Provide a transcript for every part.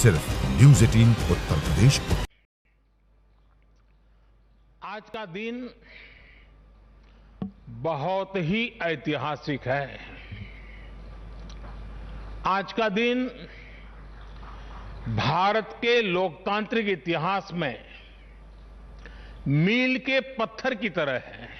सिर्फ न्यूज 18 उत्तर प्रदेश। आज का दिन बहुत ही ऐतिहासिक है। आज का दिन भारत के लोकतांत्रिक इतिहास में मील के पत्थर की तरह है।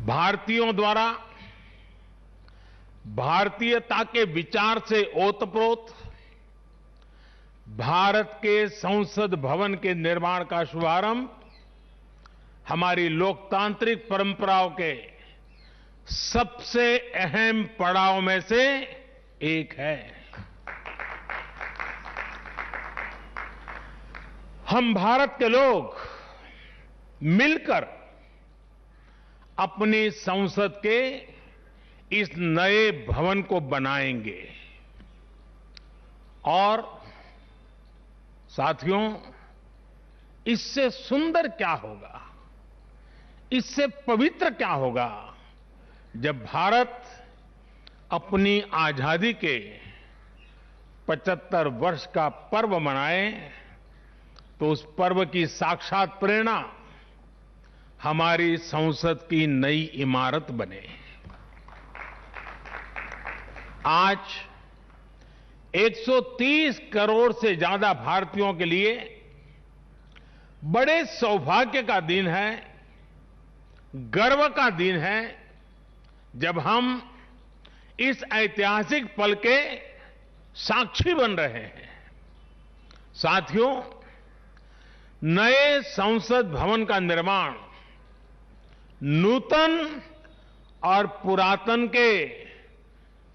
भारतीयों द्वारा भारतीयता के विचार से ओतप्रोत भारत के संसद भवन के निर्माण का शुभारंभ हमारी लोकतांत्रिक परंपराओं के सबसे अहम पड़ाव में से एक है। हम भारत के लोग मिलकर अपनी संसद के इस नए भवन को बनाएंगे और साथियों, इससे सुंदर क्या होगा, इससे पवित्र क्या होगा जब भारत अपनी आजादी के 75 वर्ष का पर्व मनाए तो उस पर्व की साक्षात प्रेरणा हमारी संसद की नई इमारत बने। आज 130 करोड़ से ज्यादा भारतीयों के लिए बड़े सौभाग्य का दिन है, गर्व का दिन है जब हम इस ऐतिहासिक पल के साक्षी बन रहे हैं। साथियों, नए संसद भवन का निर्माण नूतन और पुरातन के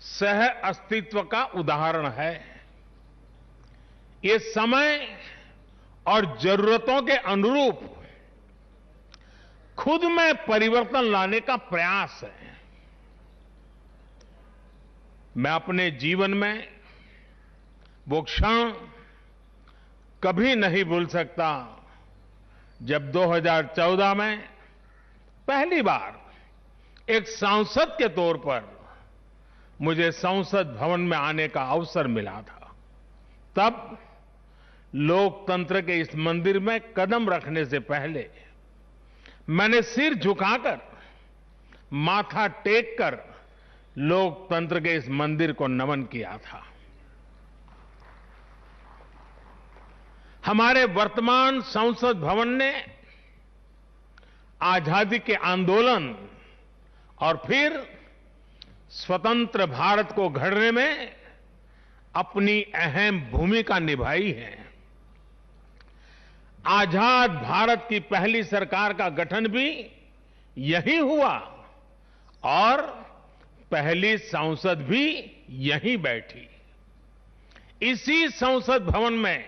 सह अस्तित्व का उदाहरण है। ये समय और जरूरतों के अनुरूप खुद में परिवर्तन लाने का प्रयास है। मैं अपने जीवन में वो क्षण कभी नहीं भूल सकता जब 2014 में पहली बार एक सांसद के तौर पर मुझे संसद भवन में आने का अवसर मिला था। तब लोकतंत्र के इस मंदिर में कदम रखने से पहले मैंने सिर झुकाकर, माथा टेककर लोकतंत्र के इस मंदिर को नमन किया था। हमारे वर्तमान संसद भवन ने आजादी के आंदोलन और फिर स्वतंत्र भारत को गढ़ने में अपनी अहम भूमिका निभाई है। आजाद भारत की पहली सरकार का गठन भी यही हुआ और पहली संसद भी यहीं बैठी। इसी संसद भवन में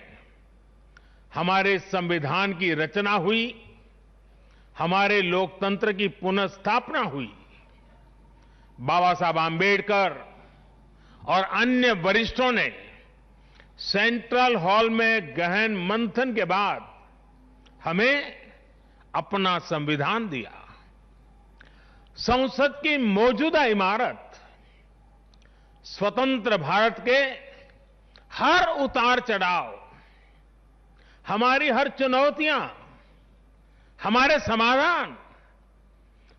हमारे संविधान की रचना हुई, हमारे लोकतंत्र की पुनर्स्थापना हुई। बाबा साहब आंबेडकर और अन्य वरिष्ठों ने सेंट्रल हॉल में गहन मंथन के बाद हमें अपना संविधान दिया। संसद की मौजूदा इमारत स्वतंत्र भारत के हर उतार चढ़ाव, हमारी हर चुनौतियां, हमारे समाधान,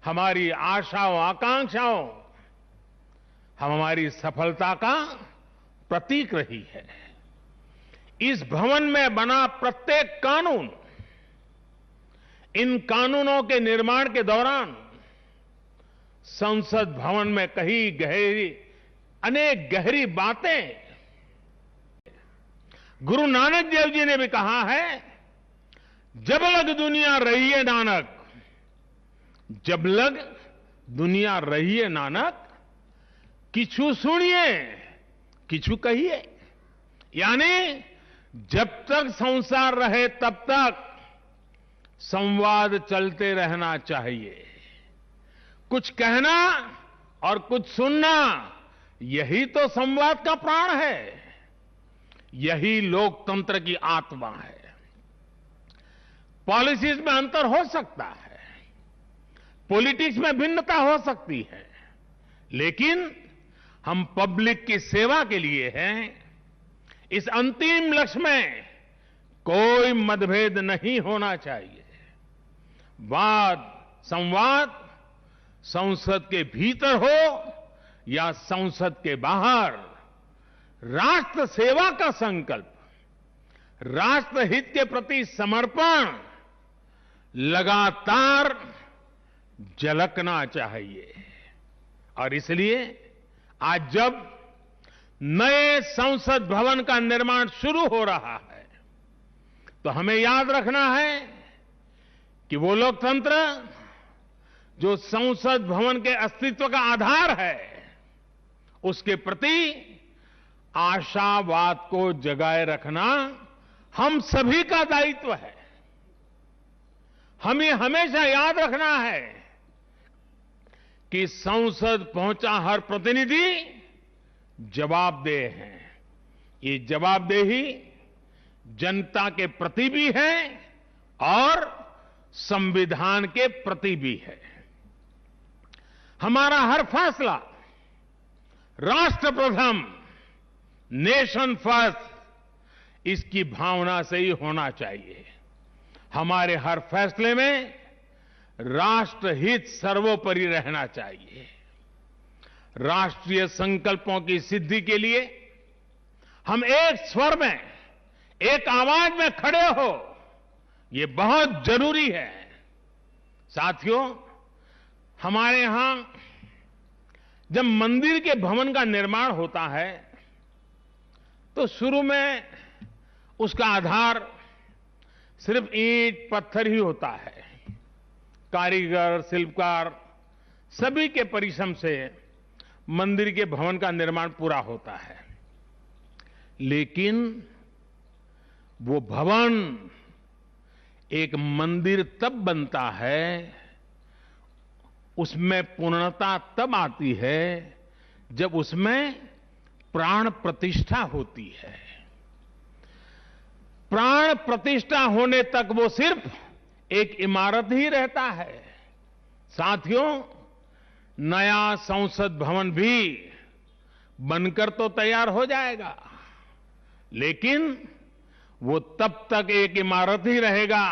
हमारी आशाओं आकांक्षाओं, हमारी सफलता का प्रतीक रही है। इस भवन में बना प्रत्येक कानून, इन कानूनों के निर्माण के दौरान संसद भवन में कही अनेक गहरी बातें गुरु नानक देव जी ने भी कहा है, जब लग दुनिया रही है नानक, जब लग दुनिया रही है नानक, किछु सुनिए किछु कहिए। यानी जब तक संसार रहे तब तक संवाद चलते रहना चाहिए। कुछ कहना और कुछ सुनना, यही तो संवाद का प्राण है, यही लोकतंत्र की आत्मा है। पॉलिसीज में अंतर हो सकता है, पॉलिटिक्स में भिन्नता हो सकती है, लेकिन हम पब्लिक की सेवा के लिए हैं, इस अंतिम लक्ष्य में कोई मतभेद नहीं होना चाहिए। वाद संवाद संसद के भीतर हो या संसद के बाहर, राष्ट्र सेवा का संकल्प, राष्ट्रहित के प्रति समर्पण लगातार झलकना चाहिए। और इसलिए आज जब नए संसद भवन का निर्माण शुरू हो रहा है, तो हमें याद रखना है कि वो लोकतंत्र जो संसद भवन के अस्तित्व का आधार है, उसके प्रति आशावाद को जगाए रखना हम सभी का दायित्व है। हमें हमेशा याद रखना है कि संसद पहुंचा हर प्रतिनिधि जवाबदेह है। ये जवाबदेही जनता के प्रति भी है और संविधान के प्रति भी है। हमारा हर फैसला राष्ट्र प्रथम, नेशन फर्स्ट, इसकी भावना से ही होना चाहिए। हमारे हर फैसले में राष्ट्रहित सर्वोपरि रहना चाहिए। राष्ट्रीय संकल्पों की सिद्धि के लिए हम एक स्वर में, एक आवाज में खड़े हो, ये बहुत जरूरी है। साथियों, हमारे यहां जब मंदिर के भवन का निर्माण होता है तो शुरू में उसका आधार सिर्फ ईंट पत्थर ही होता है। कारीगर, शिल्पकार सभी के परिश्रम से मंदिर के भवन का निर्माण पूरा होता है। लेकिन वो भवन एक मंदिर तब बनता है, उसमें पूर्णता तब आती है जब उसमें प्राण प्रतिष्ठा होती है। प्राण प्रतिष्ठा होने तक वो सिर्फ एक इमारत ही रहता है। साथियों, नया संसद भवन भी बनकर तो तैयार हो जाएगा, लेकिन वो तब तक एक इमारत ही रहेगा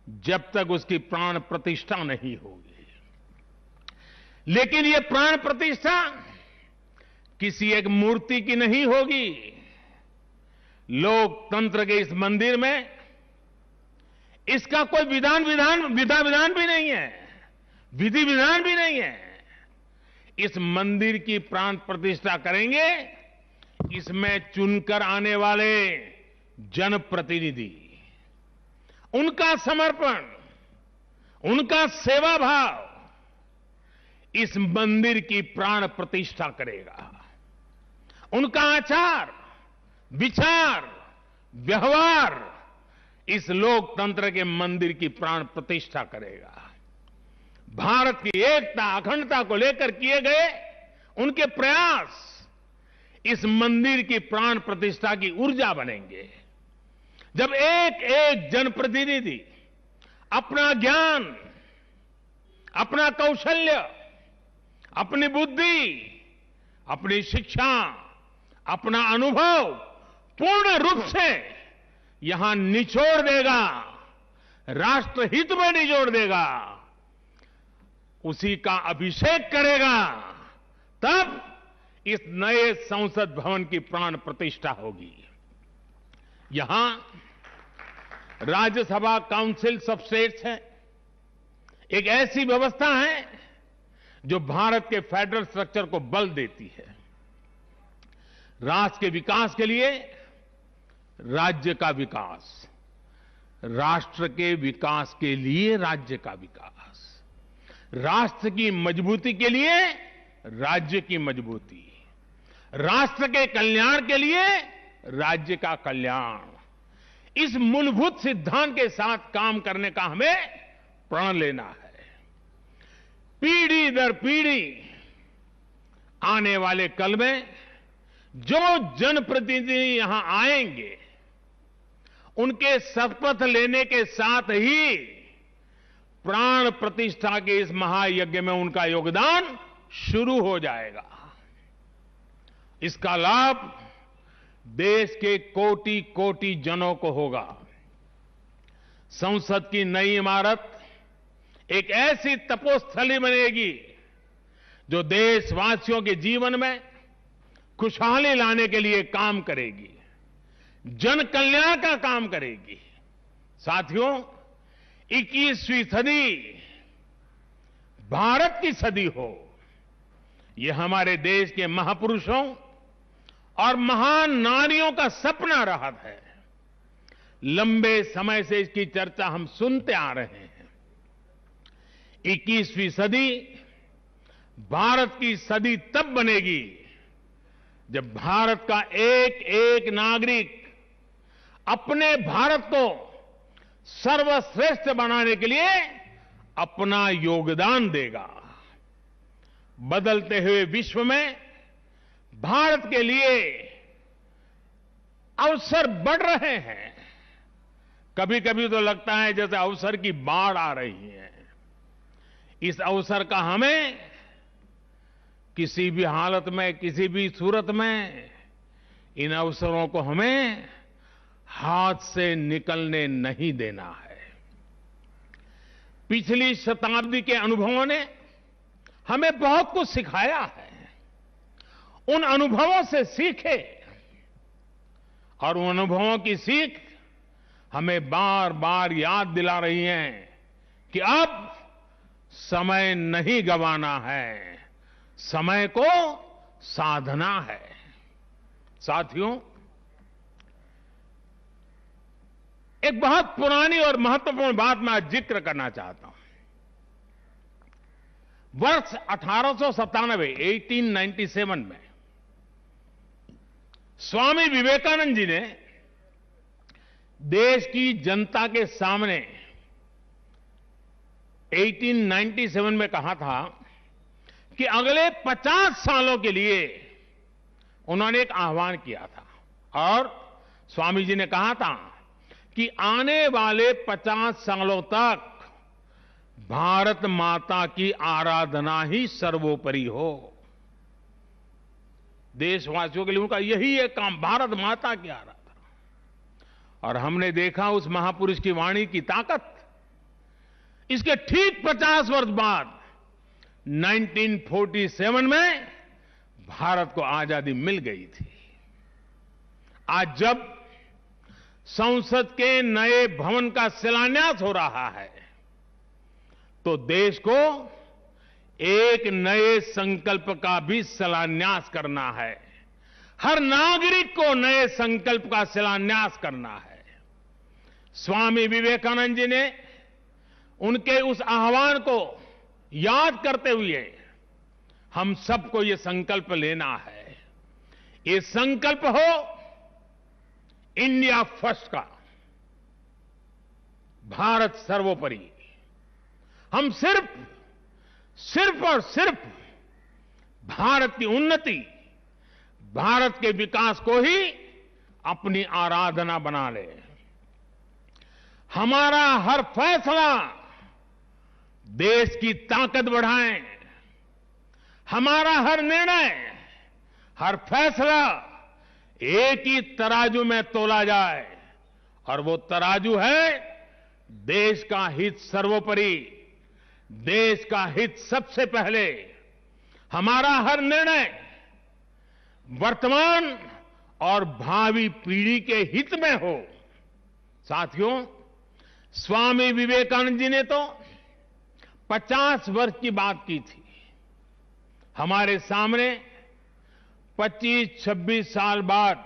जब तक उसकी प्राण प्रतिष्ठा नहीं होगी। लेकिन ये प्राण प्रतिष्ठा किसी एक मूर्ति की नहीं होगी। लोकतंत्र के इस मंदिर में इसका कोई विधा विधान भी नहीं है, विधि विधान भी नहीं है। इस मंदिर की प्राण प्रतिष्ठा करेंगे इसमें चुनकर आने वाले जनप्रतिनिधि, उनका समर्पण, उनका सेवा भाव इस मंदिर की प्राण प्रतिष्ठा करेगा। उनका आचार, विचार, व्यवहार इस लोकतंत्र के मंदिर की प्राण प्रतिष्ठा करेगा। भारत की एकता, अखंडता को लेकर किए गए उनके प्रयास इस मंदिर की प्राण प्रतिष्ठा की ऊर्जा बनेंगे। जब एक एक जनप्रतिनिधि अपना ज्ञान, अपना कौशल्य, अपनी बुद्धि, अपनी शिक्षा, अपना अनुभव पूर्ण रूप से यहां निचोड़ देगा, राष्ट्रहित में निचोड़ देगा, उसी का अभिषेक करेगा, तब इस नए संसद भवन की प्राण प्रतिष्ठा होगी। यहां राज्यसभा काउंसिल ऑफ स्टेट्स है, एक ऐसी व्यवस्था है जो भारत के फेडरल स्ट्रक्चर को बल देती है। राष्ट्र के विकास के लिए राज्य का विकास, राष्ट्र के विकास के लिए राज्य का विकास, राष्ट्र की मजबूती के लिए राज्य की मजबूती, राष्ट्र के कल्याण के लिए राज्य का कल्याण, इस मूलभूत सिद्धांत के साथ काम करने का हमें प्रण लेना है। पीढ़ी दर पीढ़ी आने वाले कल में जो जनप्रतिनिधि यहां आएंगे, उनके शपथ लेने के साथ ही प्राण प्रतिष्ठा के इस महायज्ञ में उनका योगदान शुरू हो जाएगा। इसका लाभ देश के कोटि कोटि जनों को होगा। संसद की नई इमारत एक ऐसी तपोस्थली बनेगी जो देशवासियों के जीवन में खुशहाली लाने के लिए काम करेगी, जन कल्याण का काम करेगी। साथियों, 21वीं सदी भारत की सदी हो, यह हमारे देश के महापुरुषों और महान नारियों का सपना रहा है। लंबे समय से इसकी चर्चा हम सुनते आ रहे हैं। 21वीं सदी भारत की सदी तब बनेगी जब भारत का एक एक नागरिक अपने भारत को सर्वश्रेष्ठ बनाने के लिए अपना योगदान देगा। बदलते हुए विश्व में भारत के लिए अवसर बढ़ रहे हैं। कभी कभी तो लगता है जैसे अवसर की बाढ़ आ रही है। इस अवसर का हमें किसी भी हालत में, किसी भी सूरत में इन अवसरों को हमें हाथ से निकलने नहीं देना है। पिछली शताब्दी के अनुभवों ने हमें बहुत कुछ सिखाया है। उन अनुभवों से सीखे और उन अनुभवों की सीख हमें बार बार याद दिला रही है कि अब समय नहीं गंवाना है, समय को साधना है। साथियों, एक बहुत पुरानी और महत्वपूर्ण बात मैं आज जिक्र करना चाहता हूं। वर्ष 1897 में स्वामी विवेकानंद जी ने देश की जनता के सामने 1897 में कहा था कि अगले 50 सालों के लिए उन्होंने एक आह्वान किया था और स्वामी जी ने कहा था कि आने वाले 50 सालों तक भारत माता की आराधना ही सर्वोपरि हो। देशवासियों के लिए उनका यही एक काम, भारत माता की आराधना। और हमने देखा उस महापुरुष की वाणी की ताकत। इसके ठीक 50 वर्ष बाद 1947 में भारत को आजादी मिल गई थी। आज जब संसद के नए भवन का शिलान्यास हो रहा है तो देश को एक नए संकल्प का भी शिलान्यास करना है। हर नागरिक को नए संकल्प का शिलान्यास करना है। स्वामी विवेकानंद जी ने उनके उस आह्वान को याद करते हुए हम सबको ये संकल्प लेना है। ये संकल्प हो इंडिया फर्स्ट का, भारत सर्वोपरि। हम सिर्फ और सिर्फ भारत की उन्नति, भारत के विकास को ही अपनी आराधना बना ले। हमारा हर फैसला देश की ताकत बढ़ाए। हमारा हर निर्णय, हर फैसला एक ही तराजू में तोला जाए और वो तराजू है देश का हित सर्वोपरि, देश का हित सबसे पहले। हमारा हर निर्णय वर्तमान और भावी पीढ़ी के हित में हो। साथियों, स्वामी विवेकानंद जी ने तो 50 वर्ष की बात की थी। हमारे सामने 25-26 साल बाद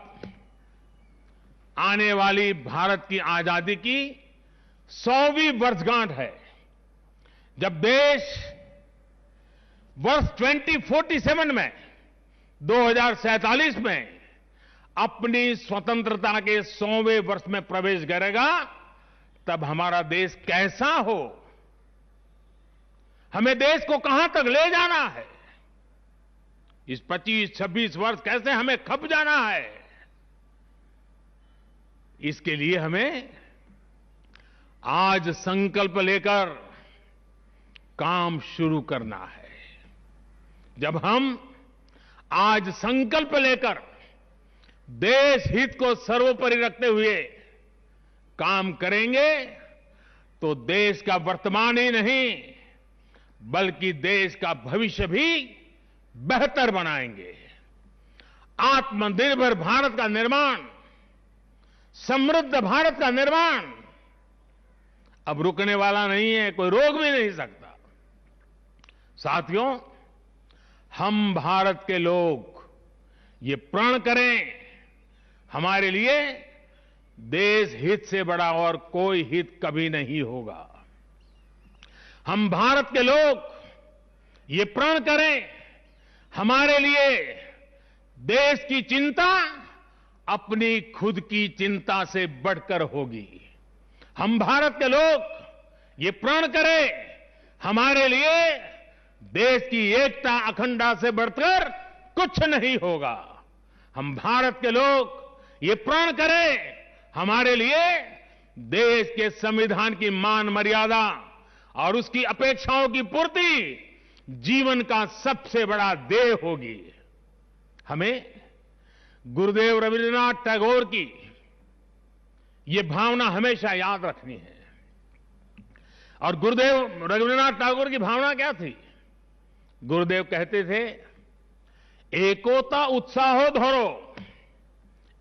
आने वाली भारत की आजादी की 100वीं वर्षगांठ है, जब देश वर्ष 2047 में 2047 में अपनी स्वतंत्रता के 100वें वर्ष में प्रवेश करेगा। तब हमारा देश कैसा हो, हमें देश को कहां तक ले जाना है, इस 25-26 वर्ष कैसे हमें खप जाना है, इसके लिए हमें आज संकल्प लेकर काम शुरू करना है। जब हम आज संकल्प लेकर देश हित को सर्वोपरि रखते हुए काम करेंगे तो देश का वर्तमान ही नहीं बल्कि देश का भविष्य भी बेहतर बनाएंगे। आत्मनिर्भर भारत का निर्माण, समृद्ध भारत का निर्माण अब रुकने वाला नहीं है, कोई रोक भी नहीं सकता। साथियों, हम भारत के लोग ये प्रण करें, हमारे लिए देश हित से बड़ा और कोई हित कभी नहीं होगा। हम भारत के लोग ये प्रण करें, हमारे लिए देश की चिंता अपनी खुद की चिंता से बढ़कर होगी। हम भारत के लोग ये प्रण करें, हमारे लिए देश की एकता अखंडता से बढ़कर कुछ नहीं होगा। हम भारत के लोग ये प्रण करें, हमारे लिए देश के संविधान की मान मर्यादा और उसकी अपेक्षाओं की पूर्ति जीवन का सबसे बड़ा ध्येय होगी। हमें गुरुदेव रविन्द्रनाथ टैगोर की ये भावना हमेशा याद रखनी है। और गुरुदेव रविन्द्रनाथ टैगोर की भावना क्या थी? गुरुदेव कहते थे, एकोता उत्साहो धरो,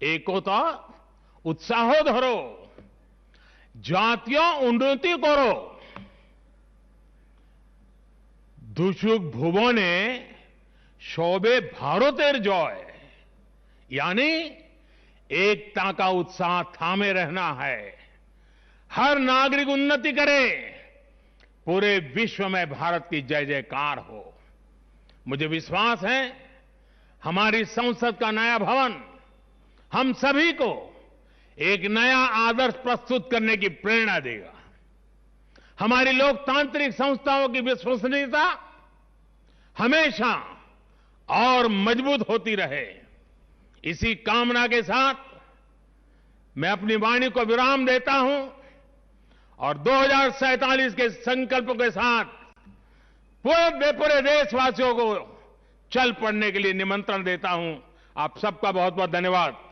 एकोता उत्साहो धरो, জাতীয় উন্নতি করো, দুসুক ভুবনে সবে ভারতের জয়। यानी एकता का उत्साह थामे रहना है। हर नागरिक उन्नति करे, पूरे विश्व में भारत की जय जयकार हो। मुझे विश्वास है हमारी संसद का नया भवन हम सभी को एक नया आदर्श प्रस्तुत करने की प्रेरणा देगा। हमारी लोकतांत्रिक संस्थाओं की विश्वसनीयता हमेशा और मजबूत होती रहे। इसी कामना के साथ मैं अपनी वाणी को विराम देता हूं और 2047 के संकल्प के साथ पूरे देशवासियों को चल पड़ने के लिए निमंत्रण देता हूं। आप सबका बहुत बहुत धन्यवाद।